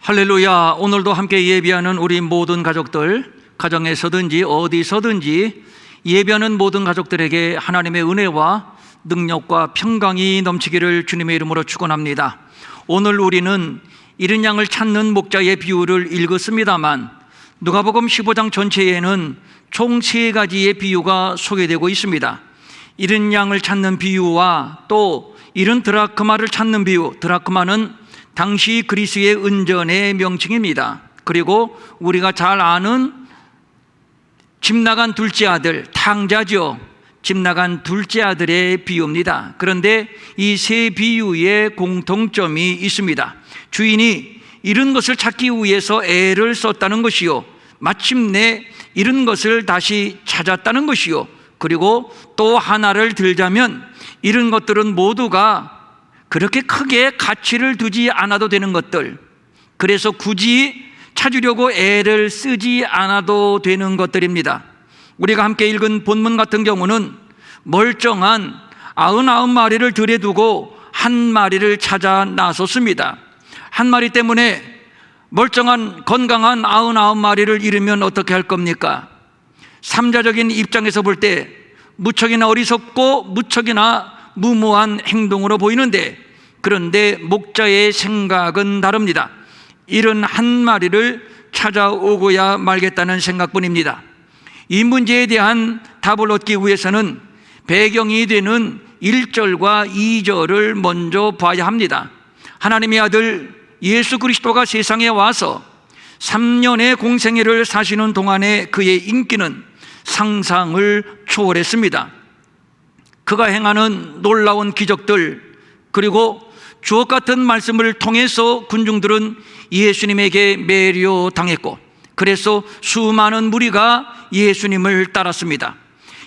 할렐루야. 오늘도 함께 예배하는 우리 모든 가족들, 가정에서든지 어디서든지 예배하는 모든 가족들에게 하나님의 은혜와 능력과 평강이 넘치기를 주님의 이름으로 축원합니다. 오늘 우리는 이른 양을 찾는 목자의 비유를 읽었습니다만 누가복음 15장 전체에는 총 3가지의 비유가 소개되고 있습니다. 이른 양을 찾는 비유와 또 이른 드라크마를 찾는 비유. 드라크마는 당시 그리스의 은전의 명칭입니다. 그리고 우리가 잘 아는 집 나간 둘째 아들, 탕자죠. 집 나간 둘째 아들의 비유입니다. 그런데 이 세 비유에 공통점이 있습니다. 주인이 잃은 것을 찾기 위해서 애를 썼다는 것이요, 마침내 잃은 것을 다시 찾았다는 것이요, 그리고 또 하나를 들자면 잃은 것들은 모두가 그렇게 크게 가치를 두지 않아도 되는 것들, 그래서 굳이 찾으려고 애를 쓰지 않아도 되는 것들입니다. 우리가 함께 읽은 본문 같은 경우는 멀쩡한 99마리를 들에 두고 한 마리를 찾아 나섰습니다. 한 마리 때문에 멀쩡한 건강한 99마리를 잃으면 어떻게 할 겁니까? 삼자적인 입장에서 볼 때 무척이나 어리석고 무척이나 무모한 행동으로 보이는데, 그런데 목자의 생각은 다릅니다. 71마리를 찾아오고야 말겠다는 생각뿐입니다. 이 문제에 대한 답을 얻기 위해서는 배경이 되는 1절과 2절을 먼저 봐야 합니다. 하나님의 아들 예수 그리스도가 세상에 와서 3년의 공생애를 사시는 동안에 그의 인기는 상상을 초월했습니다. 그가 행하는 놀라운 기적들, 그리고 주옥 같은 말씀을 통해서 군중들은 예수님에게 매료당했고, 그래서 수많은 무리가 예수님을 따랐습니다.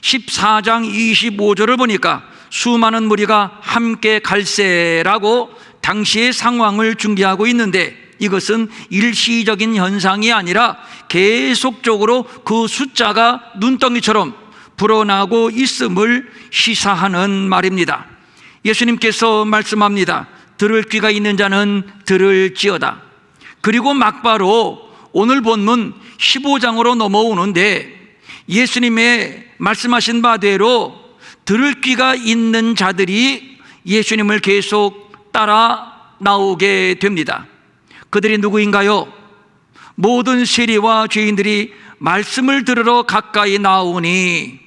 14장 25절을 보니까 수많은 무리가 함께 갈세라고 당시의 상황을 중계하고 있는데, 이것은 일시적인 현상이 아니라 계속적으로 그 숫자가 눈덩이처럼 불어나고 있음을 시사하는 말입니다. 예수님께서 말씀합니다. 들을 귀가 있는 자는 들을지어다. 그리고 막바로 오늘 본문 15장으로 넘어오는데, 예수님의 말씀하신 바대로 들을 귀가 있는 자들이 예수님을 계속 따라 나오게 됩니다. 그들이 누구인가요? 모든 세리와 죄인들이 말씀을 들으러 가까이 나오니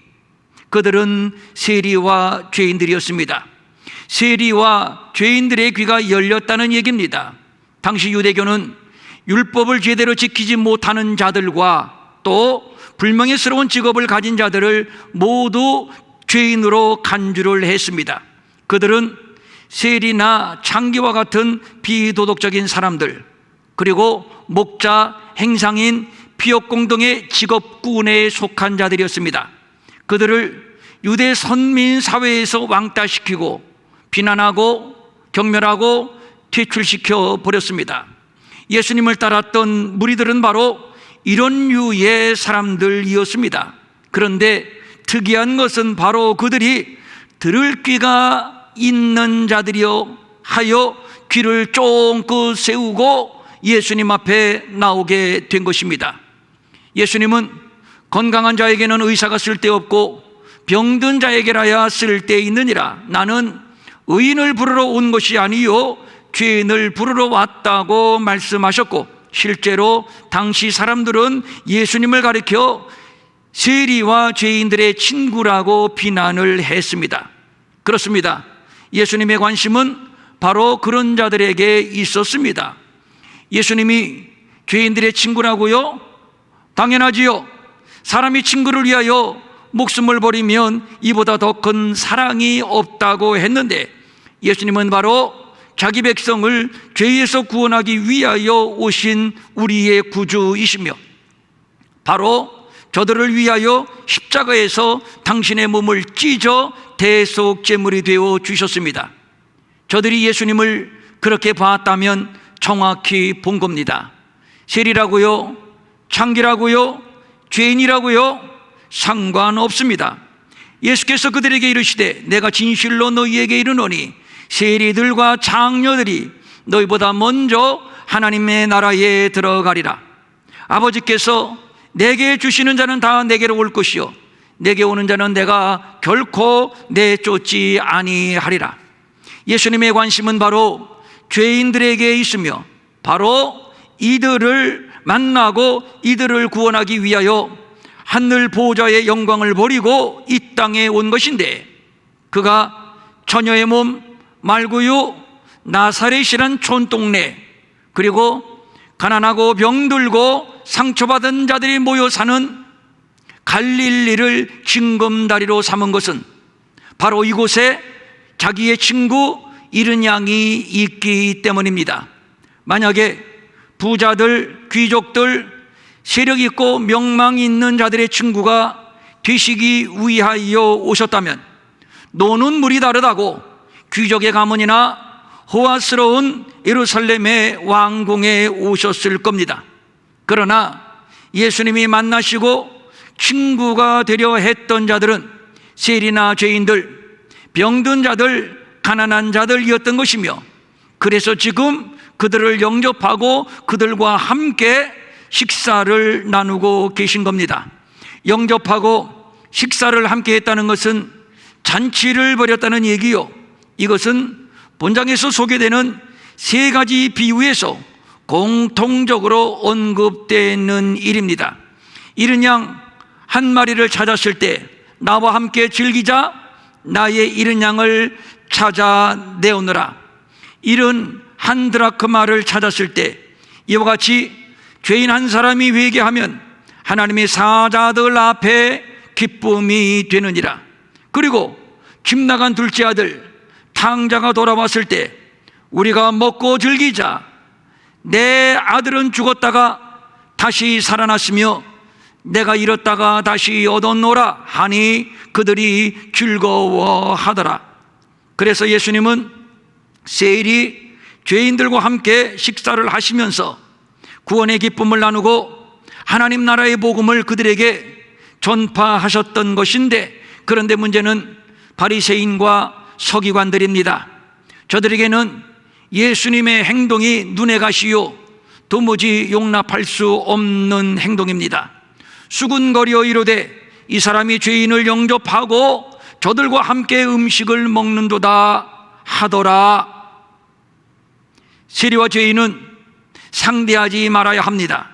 그들은 세리와 죄인들이었습니다. 세리와 죄인들의 귀가 열렸다는 얘기입니다. 당시 유대교는 율법을 제대로 지키지 못하는 자들과 또 불명예스러운 직업을 가진 자들을 모두 죄인으로 간주를 했습니다. 그들은 세리나 창기와 같은 비도덕적인 사람들, 그리고 목자, 행상인, 피역공동의 직업군에 속한 자들이었습니다. 그들을 유대 선민 사회에서 왕따시키고 비난하고 경멸하고 퇴출시켜 버렸습니다. 예수님을 따랐던 무리들은 바로 이런 류의 사람들이었습니다. 그런데 특이한 것은 바로 그들이 들을 귀가 있는 자들이여 하여 귀를 쫑긋 세우고 예수님 앞에 나오게 된 것입니다. 예수님은 건강한 자에게는 의사가 쓸데없고 병든 자에게라야 쓸데있느니라. 나는 의인을 부르러 온 것이 아니요 죄인을 부르러 왔다고 말씀하셨고, 실제로 당시 사람들은 예수님을 가리켜 세리와 죄인들의 친구라고 비난을 했습니다. 그렇습니다. 예수님의 관심은 바로 그런 자들에게 있었습니다. 예수님이 죄인들의 친구라고요? 당연하지요. 사람이 친구를 위하여 목숨을 버리면 이보다 더 큰 사랑이 없다고 했는데, 예수님은 바로 자기 백성을 죄에서 구원하기 위하여 오신 우리의 구주이시며, 바로 저들을 위하여 십자가에서 당신의 몸을 찢어 대속제물이 되어 주셨습니다. 저들이 예수님을 그렇게 봤다면 정확히 본 겁니다. 세리라고요? 창기라고요? 죄인이라고요? 상관없습니다. 예수께서 그들에게 이르시되 내가 진실로 너희에게 이르노니 세리들과 장녀들이 너희보다 먼저 하나님의 나라에 들어가리라. 아버지께서 내게 주시는 자는 다 내게로 올 것이요 내게 오는 자는 내가 결코 내쫓지 아니하리라. 예수님의 관심은 바로 죄인들에게 있으며 바로 이들을 만나고 이들을 구원하기 위하여 하늘 보호자의 영광을 버리고 이 땅에 온 것인데, 그가 처녀의 몸 말고요 나사렛이란 촌동네, 그리고 가난하고 병들고 상처받은 자들이 모여 사는 갈릴리를 징검다리로 삼은 것은 바로 이곳에 자기의 친구 잃은 양이 있기 때문입니다. 만약에 부자들, 귀족들, 세력 있고 명망 있는 자들의 친구가 되시기 위하여 오셨다면 노는 물이 다르다고 귀족의 가문이나 호화스러운 예루살렘의 왕궁에 오셨을 겁니다. 그러나 예수님이 만나시고 친구가 되려 했던 자들은 세리나 죄인들, 병든 자들, 가난한 자들이었던 것이며, 그래서 지금 그들을 영접하고 그들과 함께 식사를 나누고 계신 겁니다. 영접하고 식사를 함께 했다는 것은 잔치를 벌였다는 얘기요, 이것은 본장에서 소개되는 세 가지 비유에서 공통적으로 언급되는 일입니다. 잃은 양 한 마리를 찾았을 때 나와 함께 즐기자, 나의 잃은 양을 찾아 내오느라. 잃은 한 드라크마를 찾았을 때 이와 같이 죄인 한 사람이 회개하면 하나님의 사자들 앞에 기쁨이 되느니라. 그리고 집 나간 둘째 아들 탕자가 돌아왔을 때 우리가 먹고 즐기자, 내 아들은 죽었다가 다시 살아났으며 내가 잃었다가 다시 얻었노라 하니 그들이 즐거워하더라. 그래서 예수님은 세일이 죄인들과 함께 식사를 하시면서 구원의 기쁨을 나누고 하나님 나라의 복음을 그들에게 전파하셨던 것인데, 그런데 문제는 바리새인과 서기관들입니다. 저들에게는 예수님의 행동이 눈에 가시요 도무지 용납할 수 없는 행동입니다. 수군거려 이르되 이 사람이 죄인을 영접하고 저들과 함께 음식을 먹는도다 하더라. 세리와 죄인은 상대하지 말아야 합니다.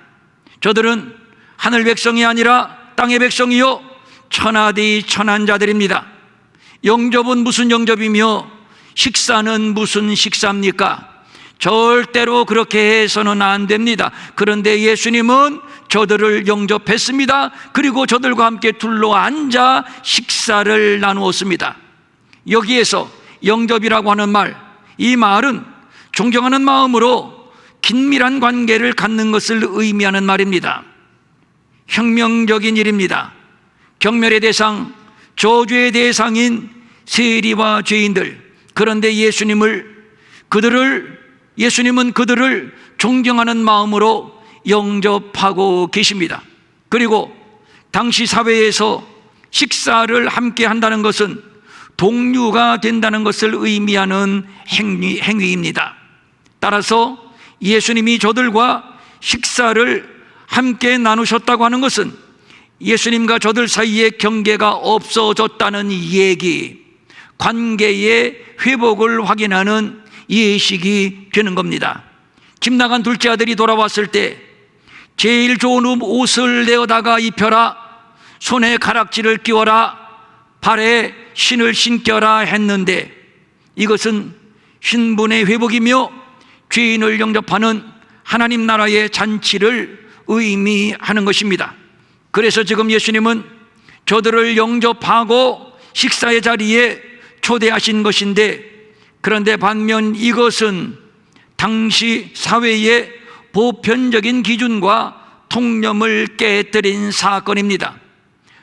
저들은 하늘 백성이 아니라 땅의 백성이요 천하디 천한 자들입니다. 영접은 무슨 영접이며 식사는 무슨 식사입니까? 절대로 그렇게 해서는 안 됩니다. 그런데 예수님은 저들을 영접했습니다. 그리고 저들과 함께 둘러앉아 식사를 나누었습니다. 여기에서 영접이라고 하는 말, 이 말은 존경하는 마음으로 긴밀한 관계를 갖는 것을 의미하는 말입니다. 혁명적인 일입니다. 경멸의 대상, 저주의 대상인 세리와 죄인들, 그런데 예수님은 그들을 존경하는 마음으로 영접하고 계십니다. 그리고 당시 사회에서 식사를 함께 한다는 것은 동료가 된다는 것을 의미하는 행위입니다. 따라서 예수님이 저들과 식사를 함께 나누셨다고 하는 것은 예수님과 저들 사이에 경계가 없어졌다는 얘기, 관계의 회복을 확인하는 예식이 되는 겁니다. 집 나간 둘째 아들이 돌아왔을 때 제일 좋은 옷을 내어다가 입혀라, 손에 가락지를 끼워라, 발에 신을 신겨라 했는데, 이것은 신분의 회복이며 죄인을 영접하는 하나님 나라의 잔치를 의미하는 것입니다. 그래서 지금 예수님은 저들을 영접하고 식사의 자리에 초대하신 것인데, 그런데 반면 이것은 당시 사회의 보편적인 기준과 통념을 깨뜨린 사건입니다.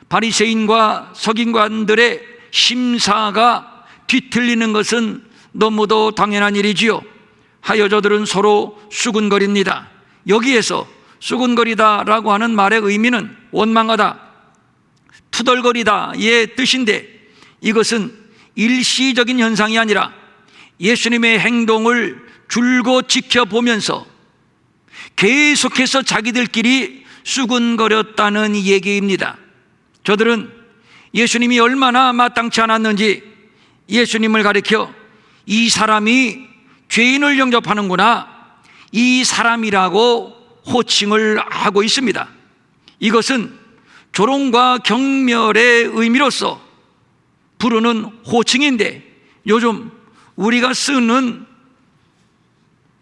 바리새인과 서기관들의 심사가 뒤틀리는 것은 너무도 당연한 일이지요. 하여 저들은 서로 수군거립니다. 여기에서 수군거리다라고 하는 말의 의미는 원망하다, 투덜거리다의 뜻인데, 이것은 일시적인 현상이 아니라 예수님의 행동을 줄곧 지켜보면서 계속해서 자기들끼리 수군거렸다는 얘기입니다. 저들은 예수님이 얼마나 마땅치 않았는지 예수님을 가리켜 이 사람이 죄인을 영접하는구나, 이 사람이라고 호칭을 하고 있습니다. 이것은 조롱과 경멸의 의미로서 부르는 호칭인데, 요즘 우리가 쓰는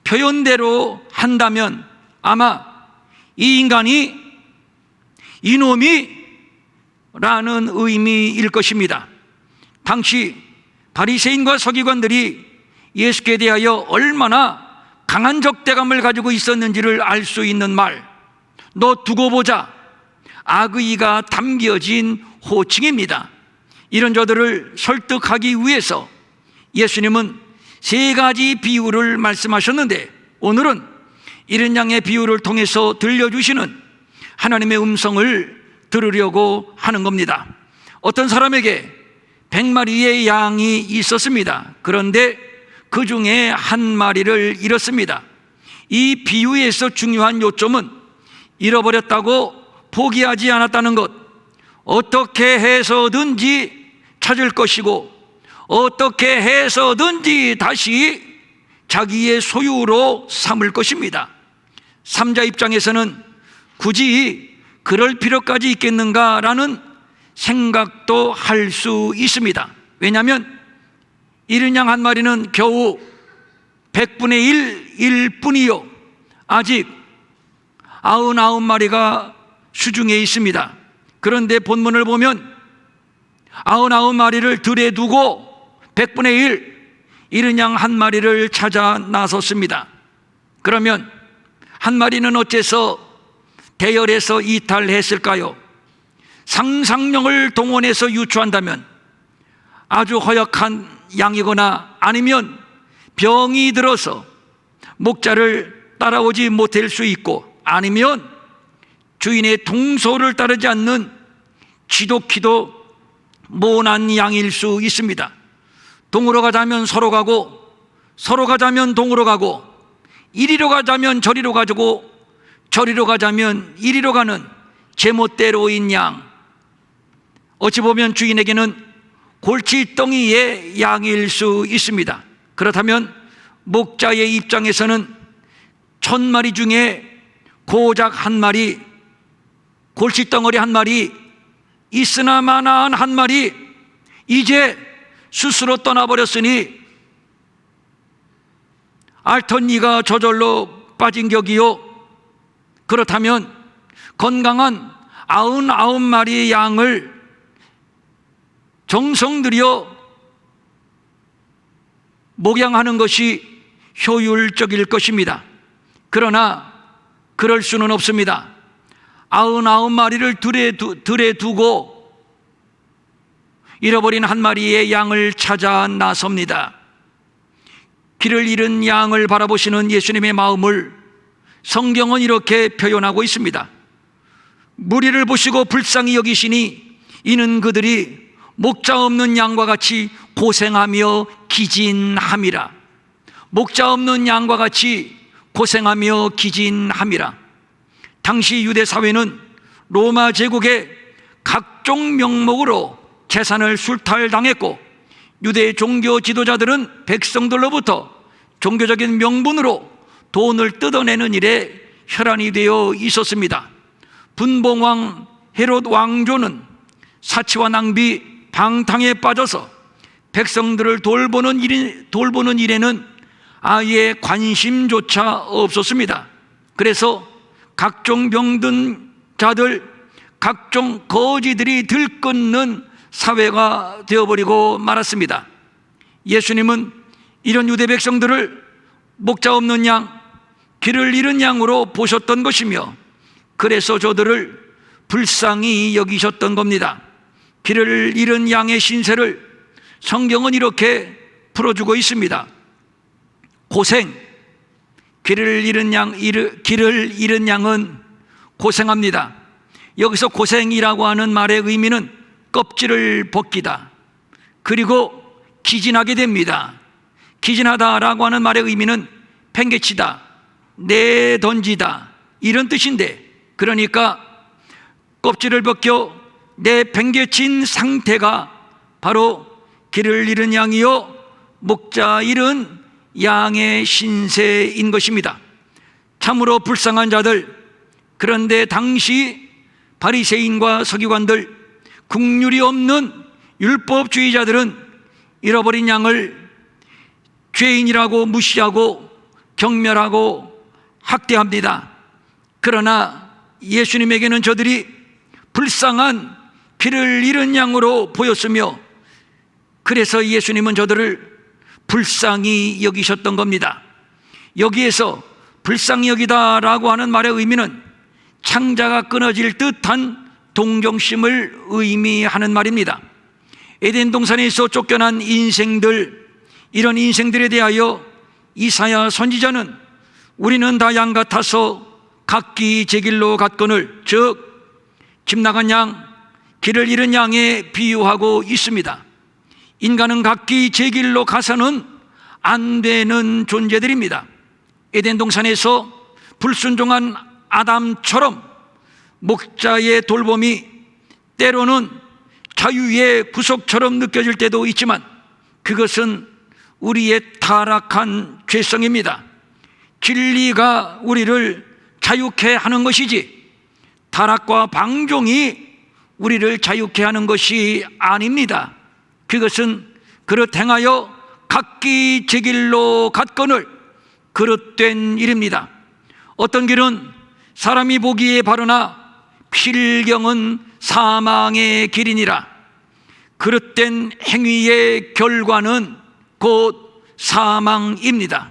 표현대로 한다면 아마 이 인간이, 이놈이 라는 의미일 것입니다. 당시 바리새인과 서기관들이 예수께 대하여 얼마나 강한 적대감을 가지고 있었는지를 알 수 있는 말, 너 두고 보자, 악의가 담겨진 호칭입니다. 이런 저들을 설득하기 위해서 예수님은 세 가지 비유를 말씀하셨는데, 오늘은 이런 양의 비유를 통해서 들려주시는 하나님의 음성을 들으려고 하는 겁니다. 어떤 사람에게 100마리의 양이 있었습니다. 그런데 그 중에 한 마리를 잃었습니다. 이 비유에서 중요한 요점은 잃어버렸다고 포기하지 않았다는 것, 어떻게 해서든지 찾을 것이고 어떻게 해서든지 다시 자기의 소유로 삼을 것입니다. 삼자 입장에서는 굳이 그럴 필요까지 있겠는가라는 생각도 할 수 있습니다. 왜냐하면 잃은 양 한 마리는 겨우 100분의 1일 뿐이요, 아직 99마리가 수중에 있습니다. 그런데 본문을 보면 99마리를 들에 두고 100분의 1, 잃은 양 한 마리를 찾아 나섰습니다. 그러면 한 마리는 어째서 대열에서 이탈했을까요? 상상력을 동원해서 유추한다면 아주 허약한 양이거나 아니면 병이 들어서 목자를 따라오지 못할 수 있고, 아니면 주인의 통소를 따르지 않는 지독히도 모난 양일 수 있습니다. 동으로 가자면 서로 가고, 서로 가자면 동으로 가고, 이리로 가자면 저리로 가지고, 저리로 가자면 이리로 가는 제멋대로인 양, 어찌 보면 주인에게는 골칫덩이의 양일 수 있습니다. 그렇다면 목자의 입장에서는 1000마리 중에 고작 한 마리, 골칫덩어리 한 마리, 있으나 마나한 한 마리, 이제 스스로 떠나버렸으니 앓던 이가 저절로 빠진 격이요, 그렇다면 건강한 99마리의 양을 정성 들여 목양하는 것이 효율적일 것입니다. 그러나 그럴 수는 없습니다. 99마리를 들에 두고 잃어버린 한 마리의 양을 찾아 나섭니다. 길을 잃은 양을 바라보시는 예수님의 마음을 성경은 이렇게 표현하고 있습니다. 무리를 보시고 불쌍히 여기시니 이는 그들이 목자 없는 양과 같이 고생하며 기진함이라. 목자 없는 양과 같이 고생하며 기진함이라. 당시 유대 사회는 로마 제국의 각종 명목으로 재산을 술탈당했고, 유대 종교 지도자들은 백성들로부터 종교적인 명분으로 돈을 뜯어내는 일에 혈안이 되어 있었습니다. 분봉왕 헤롯 왕조는 사치와 낭비, 방탕에 빠져서 백성들을 돌보는 일에는 아예 관심조차 없었습니다. 그래서 각종 병든 자들, 각종 거지들이 들끓는 사회가 되어버리고 말았습니다. 예수님은 이런 유대 백성들을 목자 없는 양, 길을 잃은 양으로 보셨던 것이며, 그래서 저들을 불쌍히 여기셨던 겁니다. 길을 잃은 양의 신세를 성경은 이렇게 풀어주고 있습니다. 고생, 길을 잃은 양은 고생합니다. 여기서 고생이라고 하는 말의 의미는 껍질을 벗기다, 그리고 기진하게 됩니다. 기진하다라고 하는 말의 의미는 팽개치다, 내던지다, 이런 뜻인데, 그러니까 껍질을 벗겨 내팽개친 상태가 바로 길을 잃은 양이요 목자 잃은 양의 신세인 것입니다. 참으로 불쌍한 자들. 그런데 당시 바리새인과 서기관들, 국률이 없는 율법주의자들은 잃어버린 양을 죄인이라고 무시하고 경멸하고 학대합니다. 그러나 예수님에게는 저들이 불쌍한 길을 잃은 양으로 보였으며, 그래서 예수님은 저들을 불쌍히 여기셨던 겁니다. 여기에서 불쌍히 여기다라고 하는 말의 의미는 창자가 끊어질 듯한 동정심을 의미하는 말입니다. 에덴 동산에서 쫓겨난 인생들, 이런 인생들에 대하여 이사야 선지자는 우리는 다 양 같아서 각기 제 길로 갔거늘, 즉 집 나간 양, 길을 잃은 양에 비유하고 있습니다. 인간은 각기 제 길로 가서는 안 되는 존재들입니다. 에덴 동산에서 불순종한 아담처럼 목자의 돌봄이 때로는 자유의 구속처럼 느껴질 때도 있지만, 그것은 우리의 타락한 죄성입니다. 진리가 우리를 자유케 하는 것이지 타락과 방종이 우리를 자유케 하는 것이 아닙니다. 그것은 그릇 행하여 각기 제 길로 갔거늘 그릇된 일입니다. 어떤 길은 사람이 보기에 바르나 필경은 사망의 길이니라. 그릇된 행위의 결과는 곧 사망입니다.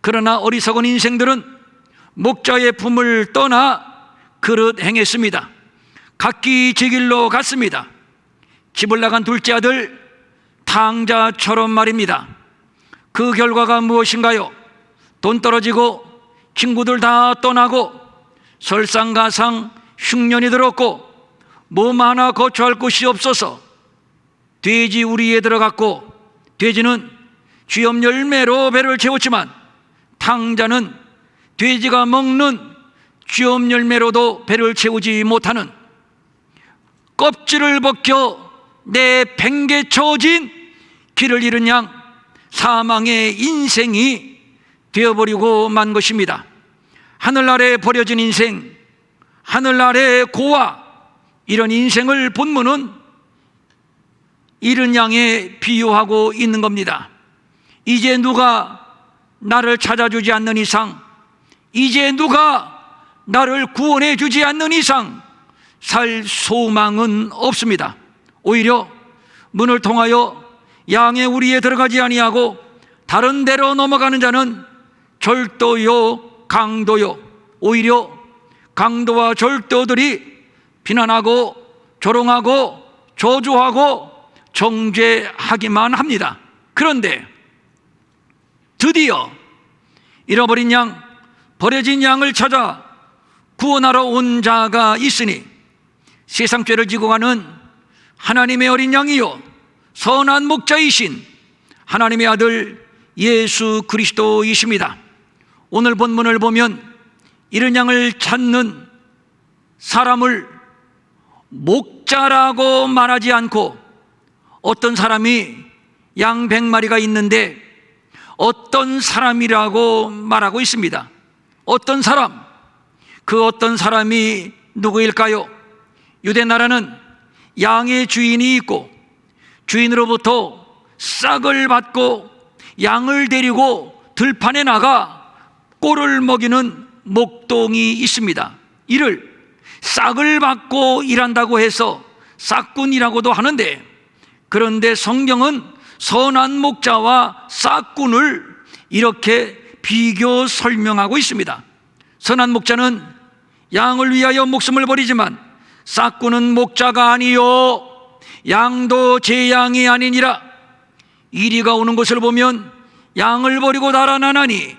그러나 어리석은 인생들은 목자의 품을 떠나 그릇 행했습니다. 각기 제 길로 갔습니다. 집을 나간 둘째 아들 탕자처럼 말입니다. 그 결과가 무엇인가요? 돈 떨어지고 친구들 다 떠나고 설상가상 흉년이 들었고 몸 하나 거처할 곳이 없어서 돼지 우리에 들어갔고, 돼지는 쥐염 열매로 배를 채웠지만 탕자는 돼지가 먹는 쥐염 열매로도 배를 채우지 못하는, 껍질을 벗겨 내팽개쳐진 길을 잃은 양, 사망의 인생이 되어버리고 만 것입니다. 하늘 아래 버려진 인생, 하늘 아래 고아, 이런 인생을 본문은 잃은 양에 비유하고 있는 겁니다. 이제 누가 나를 찾아주지 않는 이상, 이제 누가 나를 구원해 주지 않는 이상 살 소망은 없습니다. 오히려 문을 통하여 양의 우리에 들어가지 아니하고 다른 데로 넘어가는 자는 절도요 강도요, 오히려 강도와 절도들이 비난하고 조롱하고 저주하고 정죄하기만 합니다. 그런데 드디어 잃어버린 양, 버려진 양을 찾아 구원하러 온 자가 있으니 세상 죄를 지고 가는 하나님의 어린 양이요 선한 목자이신 하나님의 아들 예수 그리스도이십니다. 오늘 본문을 보면 잃은 양을 찾는 사람을 목자라고 말하지 않고, 어떤 사람이 양 100마리가 있는데 어떤 사람이라고 말하고 있습니다. 어떤 사람, 그 어떤 사람이 누구일까요? 유대 나라는 양의 주인이 있고 주인으로부터 싹을 받고 양을 데리고 들판에 나가 꼴을 먹이는 목동이 있습니다. 이를 싹을 받고 일한다고 해서 싹꾼이라고도 하는데, 그런데 성경은 선한 목자와 싹꾼을 이렇게 비교 설명하고 있습니다. 선한 목자는 양을 위하여 목숨을 버리지만 싹꾼은 목자가 아니요 양도 제 양이 아니니라. 이리가 오는 것을 보면 양을 버리고 달아나나니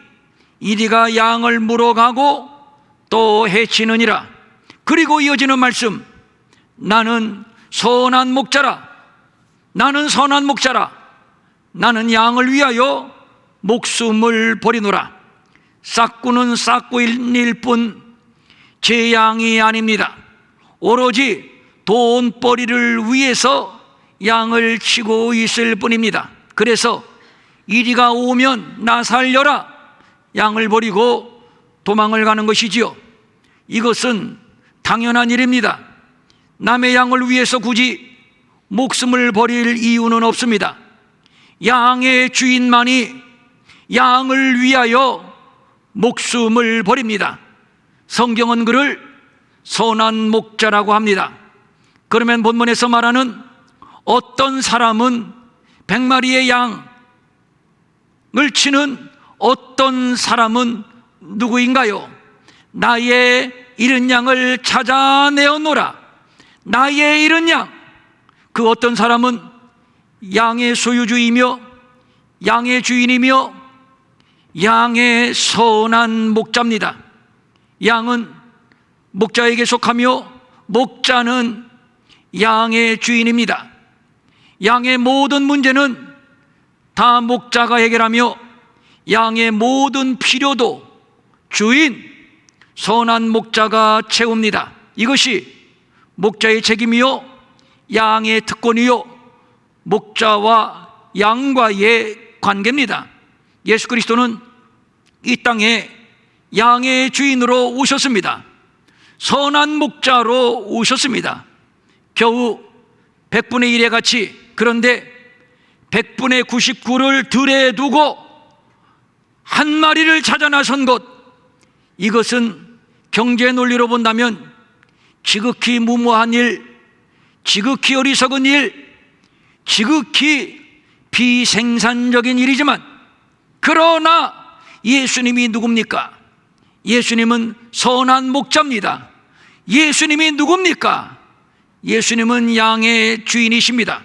이리가 양을 물어가고 또 해치느니라. 그리고 이어지는 말씀, 나는 선한 목자라, 나는 선한 목자라, 나는 양을 위하여 목숨을 버리노라. 싹꾼은 싹꾼일 뿐 제 양이 아닙니다. 오로지 돈벌이를 위해서 양을 치고 있을 뿐입니다. 그래서 이리가 오면 나 살려라, 양을 버리고 도망을 가는 것이지요. 이것은 당연한 일입니다. 남의 양을 위해서 굳이 목숨을 버릴 이유는 없습니다. 양의 주인만이 양을 위하여 목숨을 버립니다. 성경은 그를 선한 목자라고 합니다. 그러면 본문에서 말하는 어떤 사람은 100마리의 양을 치는 어떤 사람은 누구인가요? 나의 잃은 양을 찾아내어노라. 나의 잃은 양. 그 어떤 사람은 양의 소유주이며 양의 주인이며 양의 선한 목자입니다. 양은 목자에게 속하며 목자는 양의 주인입니다. 양의 모든 문제는 다 목자가 해결하며 양의 모든 필요도 주인 선한 목자가 채웁니다. 이것이 목자의 책임이요 양의 특권이요 목자와 양과의 관계입니다. 예수 그리스도는 이 땅에 양의 주인으로 오셨습니다. 선한 목자로 오셨습니다. 겨우 100분의 1에 같이, 그런데 100분의 99를 들에 두고 한 마리를 찾아 나선 것, 이것은 경제 논리로 본다면 지극히 무모한 일, 지극히 어리석은 일, 지극히 비생산적인 일이지만, 그러나 예수님이 누굽니까? 예수님은 선한 목자입니다. 예수님이 누굽니까? 예수님은 양의 주인이십니다.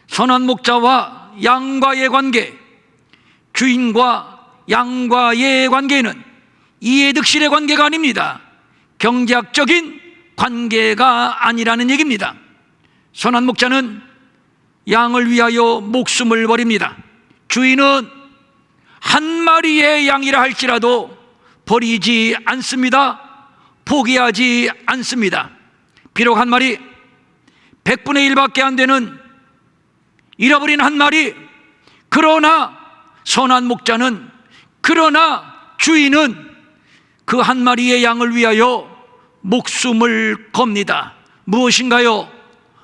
선한 목자와 양과의 관계, 주인과 양과의 관계는 이해득실의 관계가 아닙니다. 경제학적인 관계가 아니라는 얘기입니다. 선한 목자는 양을 위하여 목숨을 버립니다. 주인은 한 마리의 양이라 할지라도 버리지 않습니다. 포기하지 않습니다. 비록 한 마리, 100분의 1밖에 안 되는 잃어버린 한 마리, 그러나 선한 목자는, 그러나 주인은 그 한 마리의 양을 위하여 목숨을 겁니다. 무엇인가요?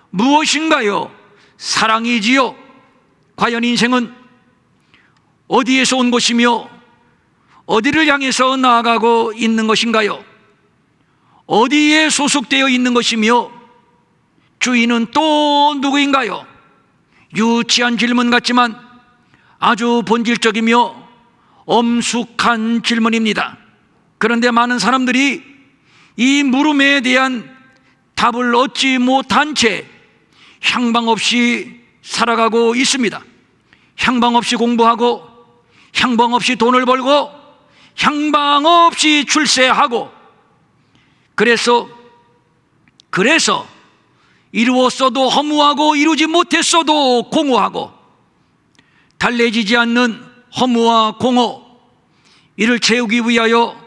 무엇인가요? 사랑이지요. 과연 인생은 어디에서 온 것이며 어디를 향해서 나아가고 있는 것인가요? 어디에 소속되어 있는 것이며 주인은 또 누구인가요? 유치한 질문 같지만 아주 본질적이며 엄숙한 질문입니다. 그런데 많은 사람들이 이 물음에 대한 답을 얻지 못한 채 향방 없이 살아가고 있습니다. 향방 없이 공부하고, 향방 없이 돈을 벌고, 향방 없이 출세하고, 그래서 이루었어도 허무하고 이루지 못했어도 공허하고, 달래지지 않는 허무와 공허, 이를 채우기 위하여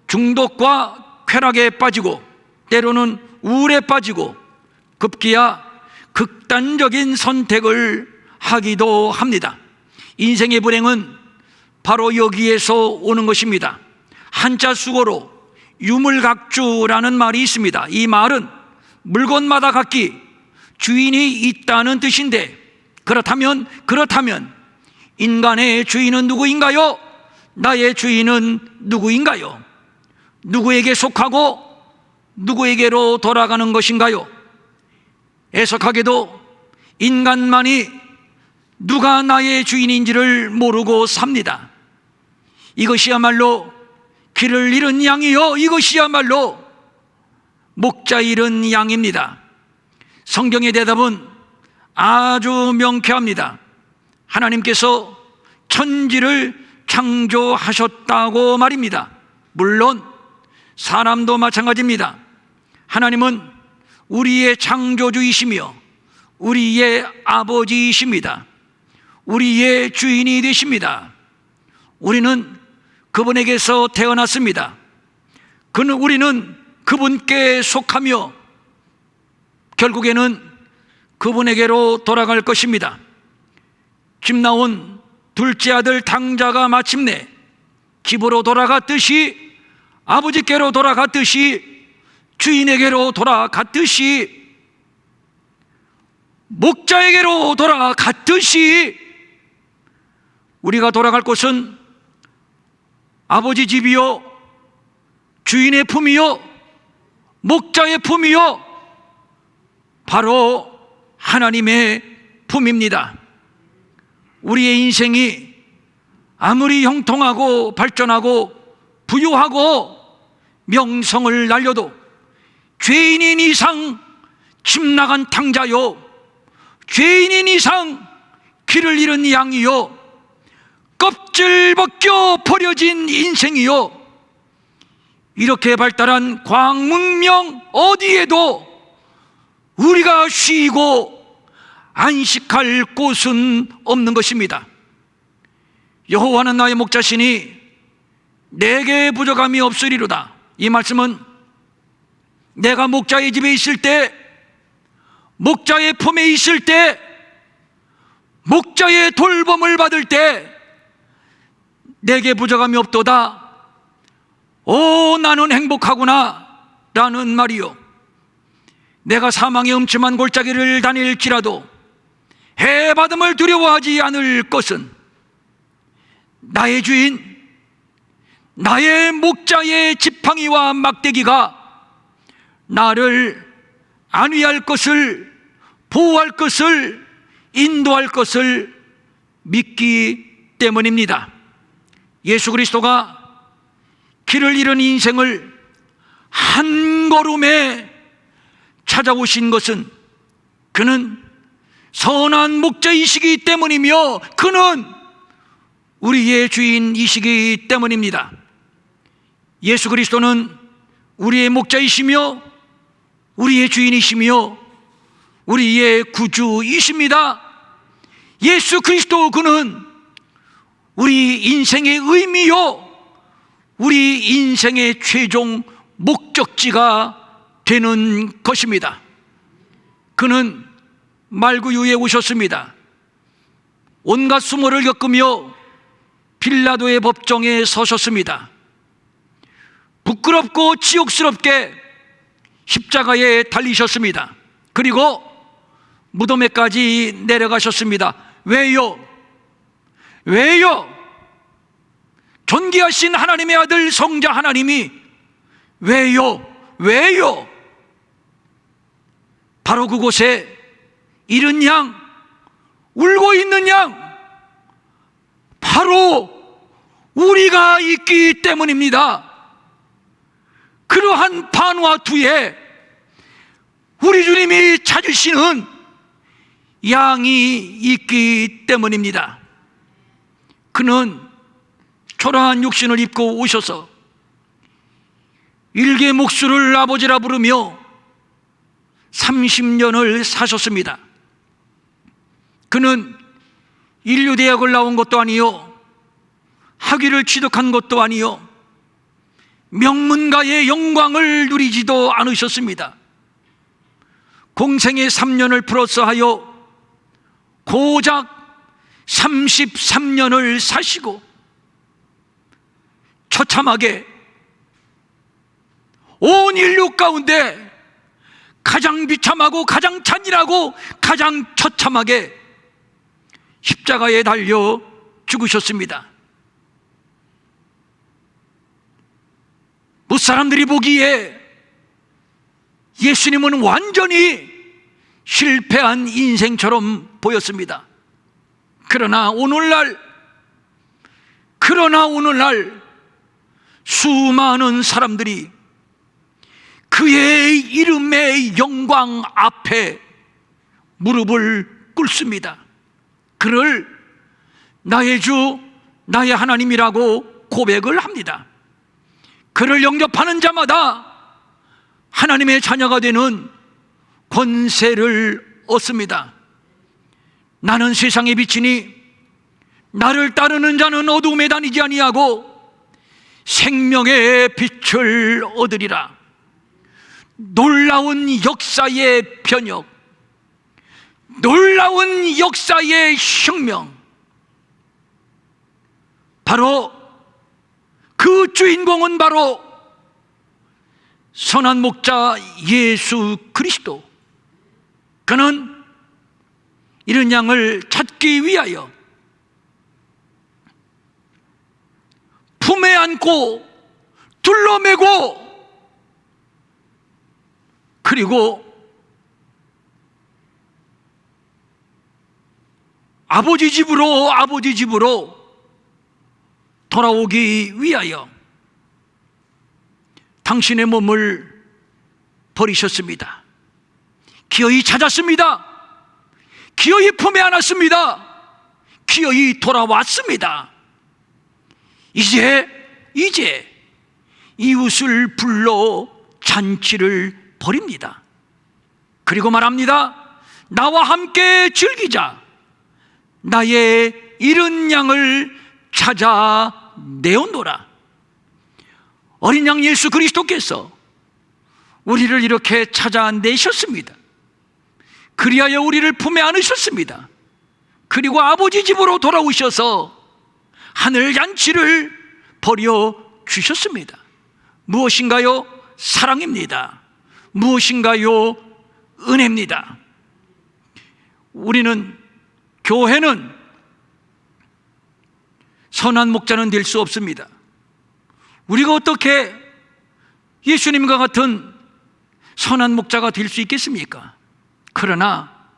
중독과 쾌락에 빠지고 때로는 우울에 빠지고 급기야 극단적인 선택을 하기도 합니다. 인생의 불행은 바로 여기에서 오는 것입니다. 한자 수고로 유물각주라는 말이 있습니다. 이 말은 물건마다 각기 주인이 있다는 뜻인데, 그렇다면 인간의 주인은 누구인가요? 나의 주인은 누구인가요? 누구에게 속하고 누구에게로 돌아가는 것인가요? 애석하게도 인간만이 누가 나의 주인인지를 모르고 삽니다. 이것이야말로 길을 잃은 양이요, 이것이야말로 목자 잃은 양입니다. 성경의 대답은 아주 명쾌합니다. 하나님께서 천지를 창조하셨다고 말입니다. 물론 사람도 마찬가지입니다. 하나님은 우리의 창조주이시며 우리의 아버지이십니다. 우리의 주인이 되십니다. 우리는 그분에게서 태어났습니다. 우리는 그분께 속하며 결국에는 그분에게로 돌아갈 것입니다. 김나온 둘째 아들 당자가 마침내 집으로 돌아갔듯이, 아버지께로 돌아갔듯이, 주인에게로 돌아갔듯이, 목자에게로 돌아갔듯이 우리가 돌아갈 곳은 아버지 집이요, 주인의 품이요, 목자의 품이요, 바로 하나님의 품입니다. 우리의 인생이 아무리 형통하고 발전하고 부유하고 명성을 날려도 죄인인 이상 집 나간 탕자요, 죄인인 이상 길을 잃은 양이요, 껍질 벗겨 버려진 인생이요, 이렇게 발달한 광문명 어디에도 우리가 쉬고 안식할 곳은 없는 것입니다. 여호와는 나의 목자시니 내게 부족함이 없으리로다. 이 말씀은 내가 목자의 집에 있을 때, 목자의 품에 있을 때, 목자의 돌봄을 받을 때 내게 부족함이 없도다. 오, 나는 행복하구나 라는 말이요, 내가 사망의 음침한 골짜기를 다닐지라도 해받음을 두려워하지 않을 것은 나의 주인, 나의 목자의 지팡이와 막대기가 나를 안위할 것을, 보호할 것을, 인도할 것을 믿기 때문입니다. 예수 그리스도가 길을 잃은 인생을 한 걸음에 찾아오신 것은 그는 선한 목자이시기 때문이며 그는 우리의 주인이시기 때문입니다. 예수 그리스도는 우리의 목자이시며 우리의 주인이시며 우리의 구주이십니다. 예수 그리스도, 그는 우리 인생의 의미요, 우리 인생의 최종 목적지가 되는 것입니다. 그는 말구유에 오셨습니다. 온갖 수모를 겪으며 빌라도의 법정에 서셨습니다. 부끄럽고 치욕스럽게 십자가에 달리셨습니다. 그리고 무덤에까지 내려가셨습니다. 왜요? 왜요? 존귀하신 하나님의 아들 성자 하나님이 왜요? 왜요? 바로 그곳에 잃은 양, 울고 있는 양, 바로 우리가 있기 때문입니다. 그러한 반화투에 우리 주님이 찾으시는 양이 있기 때문입니다. 그는 초라한 육신을 입고 오셔서 일개 목수를 아버지라 부르며 30년을 사셨습니다. 그는 인류대학을 나온 것도 아니요, 학위를 취득한 것도 아니요, 명문가의 영광을 누리지도 않으셨습니다. 공생의 3년을 플러스하여 고작 33년을 사시고 처참하게 온 인류 가운데 가장 비참하고 가장 잔인하고 가장 처참하게 십자가에 달려 죽으셨습니다. 무사람들이 보기에 예수님은 완전히 실패한 인생처럼 보였습니다. 그러나 오늘날 수많은 사람들이 그의 이름의 영광 앞에 무릎을 꿇습니다. 그를 나의 주, 나의 하나님이라고 고백을 합니다. 그를 영접하는 자마다 하나님의 자녀가 되는 권세를 얻습니다. 나는 세상의 빛이니 나를 따르는 자는 어두움에 다니지 아니하고 생명의 빛을 얻으리라. 놀라운 역사의 변혁, 놀라운 역사의 혁명, 바로 그 주인공은 바로 선한 목자 예수 그리스도. 그는 이런 양을 찾기 위하여 품에 안고 둘러매고 그리고 아버지 집으로 돌아오기 위하여 당신의 몸을 버리셨습니다. 기어이 찾았습니다. 기어이 품에 안았습니다. 기어이 돌아왔습니다. 이제 이웃을 불러 잔치를 벌입니다. 그리고 말합니다. 나와 함께 즐기자. 나의 잃은 양을 찾아 내어노라. 어린 양 예수 그리스도께서 우리를 이렇게 찾아내셨습니다. 그리하여 우리를 품에 안으셨습니다. 그리고 아버지 집으로 돌아오셔서 하늘 잔치를 벌여 주셨습니다. 무엇인가요? 사랑입니다. 무엇인가요? 은혜입니다. 교회는 선한 목자는 될 수 없습니다. 우리가 어떻게 예수님과 같은 선한 목자가 될 수 있겠습니까? 그러나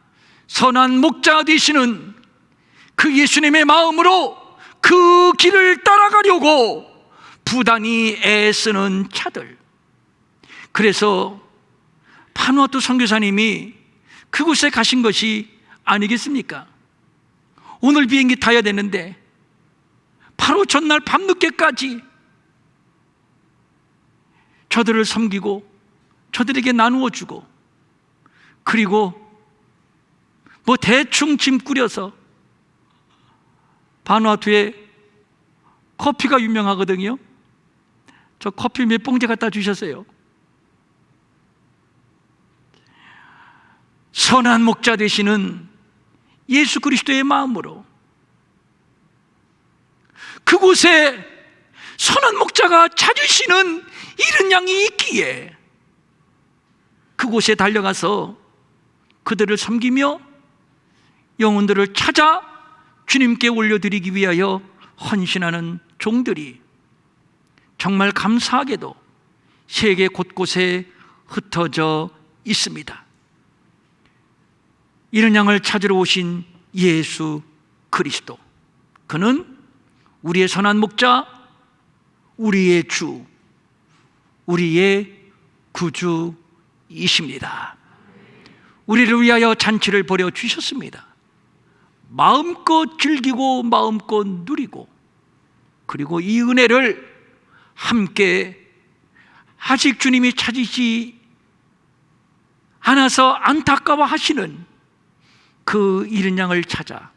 선한 목자 되시는 그 예수님의 마음으로 그 길을 따라가려고 부단히 애쓰는 자들. 그래서 파누아투 선교사님이 그곳에 가신 것이 아니겠습니까? 오늘 비행기 타야 되는데 바로 전날 밤늦게까지 저들을 섬기고 저들에게 나누어 주고, 그리고 대충 짐 꾸려서, 바누아투에 커피가 유명하거든요. 저 커피 몇 봉지 갖다 주셨어요. 선한 목자 되시는 예수 그리스도의 마음으로 그곳에 선한 목자가 찾으시는 잃은 양이 있기에 그곳에 달려가서 그들을 섬기며 영혼들을 찾아 주님께 올려드리기 위하여 헌신하는 종들이 정말 감사하게도 세계 곳곳에 흩어져 있습니다. 이런 양을 찾으러 오신 예수 그리스도, 그는 우리의 선한 목자, 우리의 주, 우리의 구주이십니다. 우리를 위하여 잔치를 벌여 주셨습니다. 마음껏 즐기고 마음껏 누리고, 그리고 이 은혜를 함께 아직 주님이 찾으시 않아서 안타까워 하시는 그 잃은 양을 찾아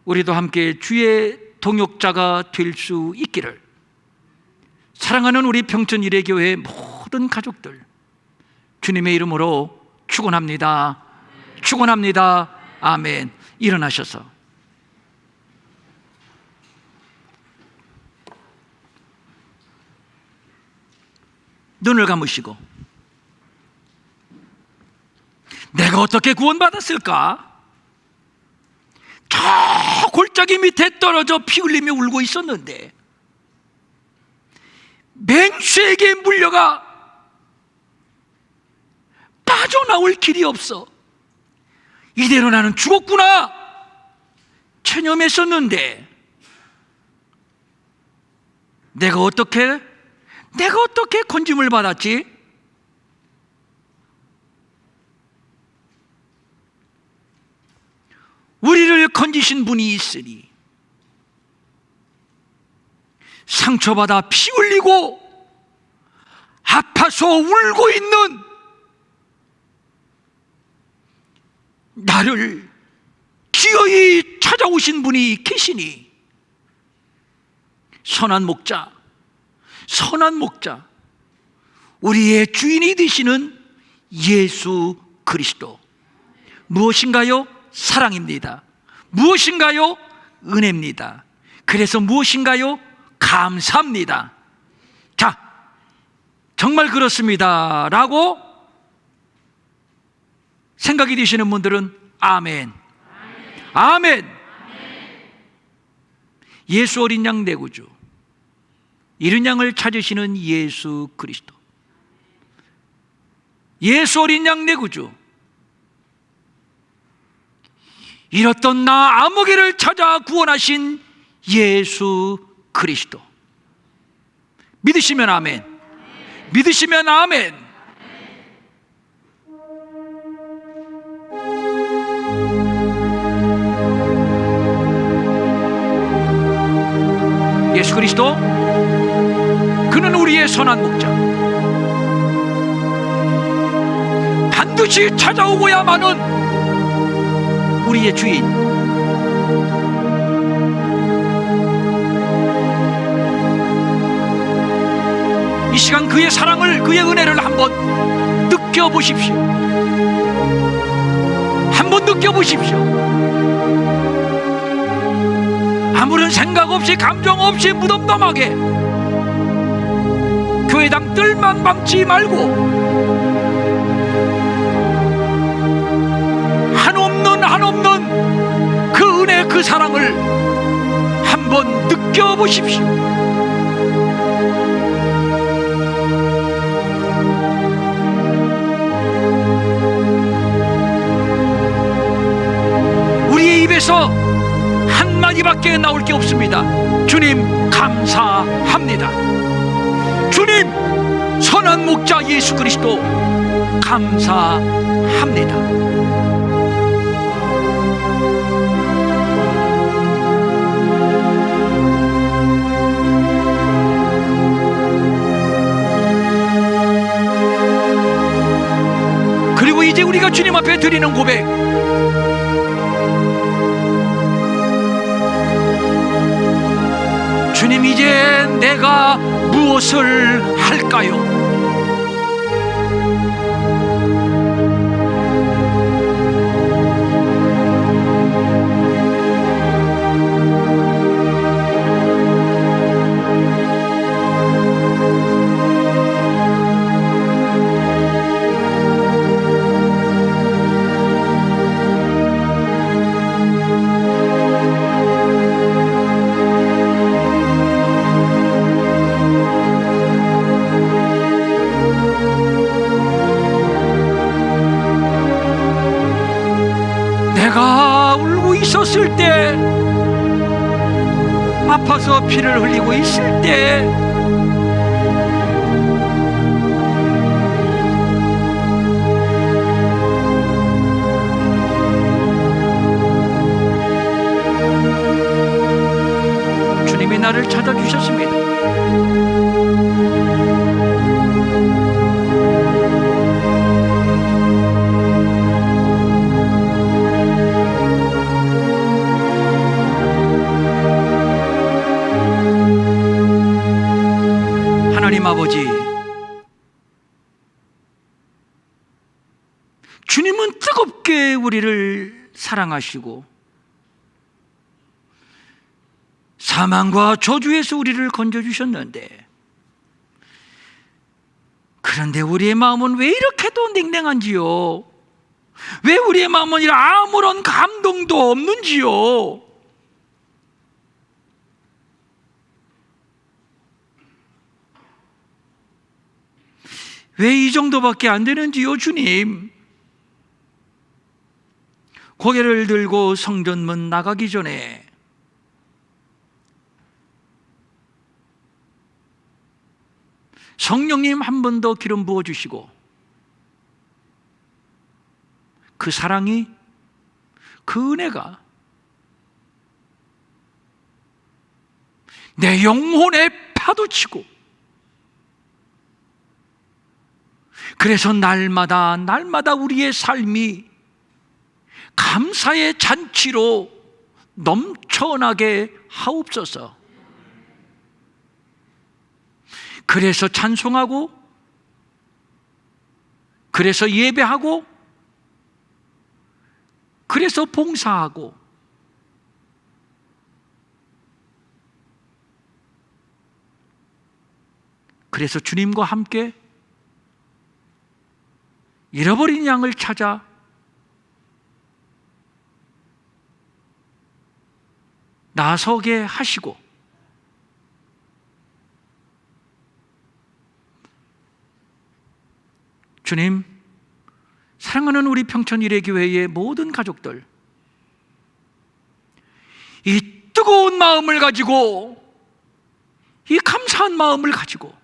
우리도 함께 주의 동역자가 될 수 있기를 사랑하는 우리 평촌 일회교회 모든 가족들 주님의 이름으로 축원합니다. 축원합니다. 아멘. 일어나셔서 눈을 감으시고, 내가 어떻게 구원받았을까? 저 골짜기 밑에 떨어져 피 흘리며 울고 있었는데 맹수에게 물려가 빠져나올 길이 없어. 이대로 나는 죽었구나 체념했었는데 내가 어떻게 건짐을 받았지? 우리를 건지신 분이 있으니 상처받아 피 흘리고 아파서 울고 있는 나를 기어이 찾아오신 분이 계시니 선한 목자 우리의 주인이 되시는 예수 그리스도. 무엇인가요? 사랑입니다. 무엇인가요? 은혜입니다. 그래서 무엇인가요? 감사합니다. 자, 정말 그렇습니다 라고 생각이 되시는 분들은 아멘. 아멘. 예수 어린 양 내구주, 이른 양을 찾으시는 예수 그리스도, 예수 어린 양 내구주, 잃었던 나 아무개를 찾아 구원하신 예수 그리스도. 믿으시면 아멘. 믿으시면 아멘. 예수 그리스도, 그는 우리의 선한 목자, 반드시 찾아오고야만은 우리의 주인. 이 시간 그의 사랑을, 그의 은혜를 한번 느껴보십시오. 한번 느껴보십시오. 아무런 생각 없이, 감정 없이 무덤덤하게 교회당 뜰만 밟지 말고 한없는 그 은혜, 그 사랑을 한번 느껴보십시오. 우리의 입에서 한마디밖에 나올 게 없습니다. 주님 감사합니다. 주님 선한 목자 예수 그리스도 감사합니다. 그리고 이제 우리가 주님 앞에 드리는 고백, 주님 이제 내가 무엇을 할까요? 내가 울고 있었을 때, 아파서 피를 흘리고 있을 때, 주님이 나를 찾아주셨습니다. 하나님 아버지, 주님은 뜨겁게 우리를 사랑하시고 사망과 저주에서 우리를 건져주셨는데, 그런데 우리의 마음은 왜 이렇게도 냉랭한지요? 왜 우리의 마음은 아무런 감동도 없는지요? 왜 이 정도밖에 안 되는지요, 주님? 고개를 들고 성전문 나가기 전에 성령님 한 번 더 기름 부어주시고, 그 사랑이, 그 은혜가 내 영혼에 파도치고, 그래서 날마다 우리의 삶이 감사의 잔치로 넘쳐나게 하옵소서. 그래서 찬송하고 그래서 예배하고, 그래서 봉사하고, 그래서 주님과 함께 잃어버린 양을 찾아 나서게 하시고, 주님, 사랑하는 우리 평촌 일회교회의 모든 가족들, 이 뜨거운 마음을 가지고, 이 감사한 마음을 가지고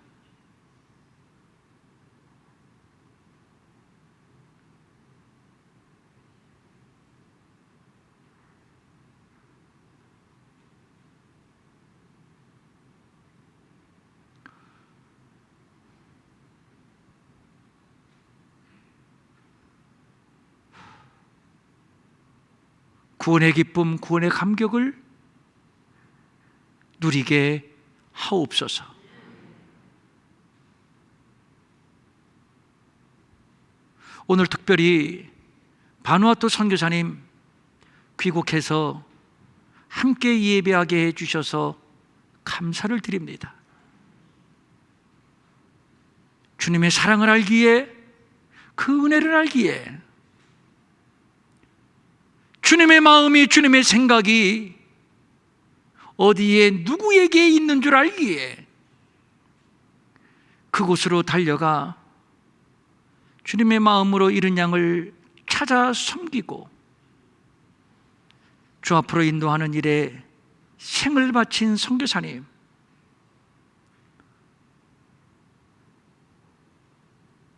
구원의 기쁨, 구원의 감격을 누리게 하옵소서. 오늘 특별히 바누아투 선교사님 귀국해서 함께 예배하게 해주셔서 감사를 드립니다. 주님의 사랑을 알기에, 그 은혜를 알기에, 주님의 마음이, 주님의 생각이 어디에 누구에게 있는 줄 알기에 그곳으로 달려가 주님의 마음으로 잃은 양을 찾아 섬기고 주 앞으로 인도하는 일에 생을 바친 선교사님,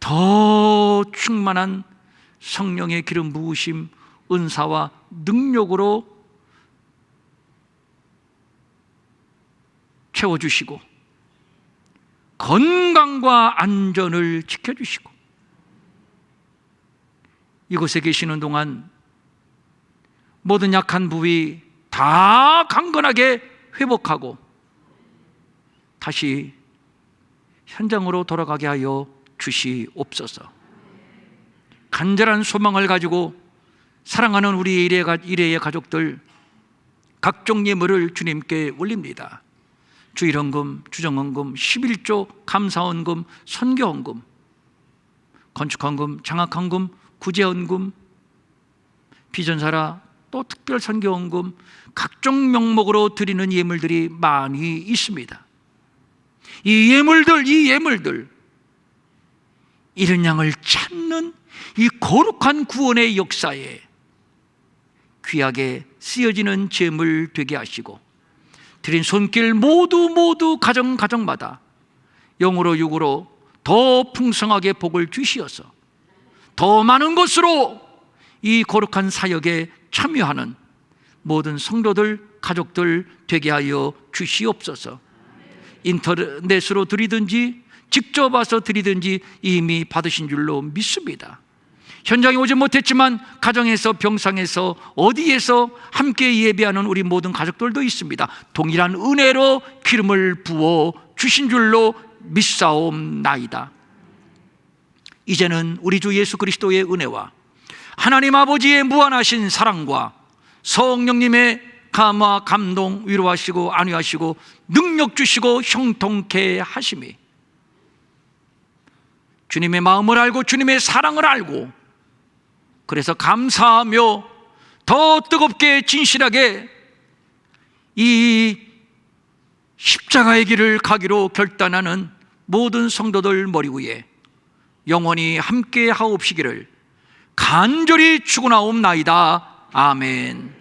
더 충만한 성령의 기름 부으심, 은사와 능력으로 채워주시고 건강과 안전을 지켜주시고 이곳에 계시는 동안 모든 약한 부위 다 강건하게 회복하고 다시 현장으로 돌아가게 하여 주시옵소서. 간절한 소망을 가지고 사랑하는 우리 일회의 가족들 각종 예물을 주님께 올립니다. 주일헌금, 주정헌금, 11조, 감사헌금, 선교헌금, 건축헌금, 장학헌금, 구제헌금, 비전사라, 또 특별선교헌금, 각종 명목으로 드리는 예물들이 많이 있습니다. 이 예물들 잃은 양을 찾는 이 거룩한 구원의 역사에 귀하게 쓰여지는 제물 되게 하시고 드린 손길 모두 가정마다 영으로 육으로 더 풍성하게 복을 주시어서 더 많은 것으로 이 거룩한 사역에 참여하는 모든 성도들, 가족들 되게 하여 주시옵소서. 인터넷으로 드리든지 직접 와서 드리든지 이미 받으신 줄로 믿습니다. 현장에 오지 못했지만 가정에서, 병상에서, 어디에서 함께 예배하는 우리 모든 가족들도 있습니다. 동일한 은혜로 기름을 부어 주신 줄로 믿사옵나이다. 이제는 우리 주 예수 그리스도의 은혜와 하나님 아버지의 무한하신 사랑과 성령님의 감화, 감동, 위로하시고 안위하시고 능력 주시고 형통케 하심이 주님의 마음을 알고 주님의 사랑을 알고 그래서 감사하며 더 뜨겁게 진실하게 이 십자가의 길을 가기로 결단하는 모든 성도들 머리 위에 영원히 함께 하옵시기를 간절히 축원하옵나이다. 아멘.